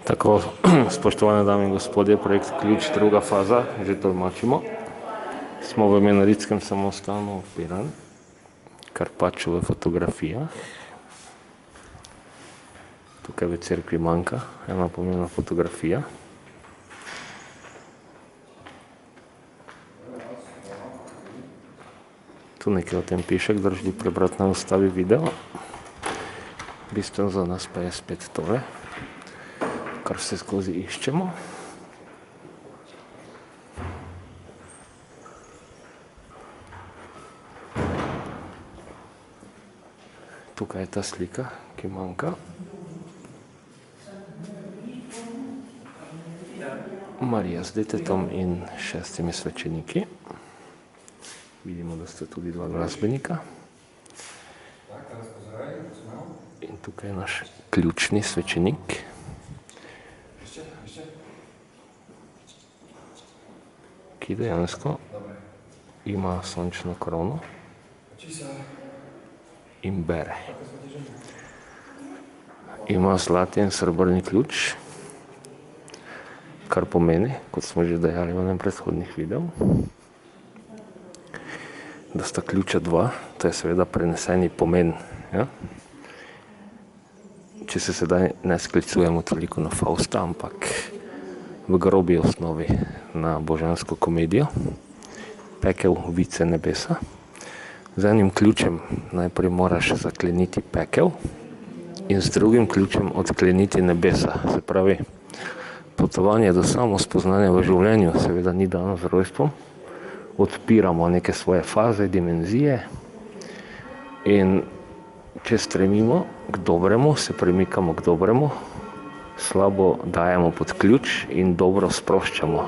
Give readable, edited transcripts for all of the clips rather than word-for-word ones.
Tako, spoštovane dame in gospodje, projekt Ključ, druga faza, že tolmačimo. Smo v Menaritskem samostanu v Piran, Karpačove fotografija. Tukaj v cerkvi manjka ena pomembna fotografija. Tu nekaj o tem piše, kdo želi prebrati, naj ustavi video. Bistveno za nas pa je spet tole, kar se skozi iščemo. Tukaj je ta slika, ki manjka. Marija z detetom in 6 svečeniki. Vidimo, da sta tudi 2 glasbenika. In tukaj je naš ključni svečenik. Ki dejansko ima sončno krono in bere. Ima zlati in srebrni ključ, kar pomeni, kot smo že dejali v enem predhodnih videov, da sta ključa 2, to je seveda preneseni pomen. Ja? Če se sedaj ne sklicujemo toliko na Fausta, ampak v grobi osnovi na božansko komedijo, pekel, vice, nebesa. Z enim ključem najprej moraš zakleniti pekel in z drugim ključem odkleniti nebesa. Se pravi, potovanje do samospoznanja v življenju seveda ni dano z rojstvom. Odpiramo neke svoje faze, dimenzije in če stremimo k dobremu, se premikamo k dobremu, slabo dajemo pod ključ in dobro sproščamo.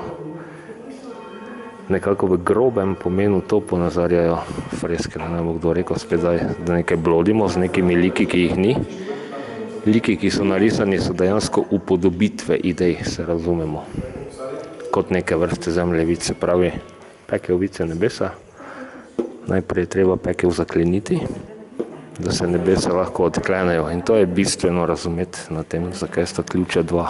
Nekako v grobem pomenu to ponazarjajo freske, ne bo kdo rekel spet zdaj, da nekaj blodimo z nekimi liki, ki jih ni. Liki, ki so narisani, so dejansko upodobitve idej, se razumemo. Kot neke vrste zemljevice, pravi pekel, vice, nebesa. Najprej je treba pekel zakleniti, da se nebesa lahko odklenejo. In to je bistveno razumeti na tem, zakaj sta ključa 2.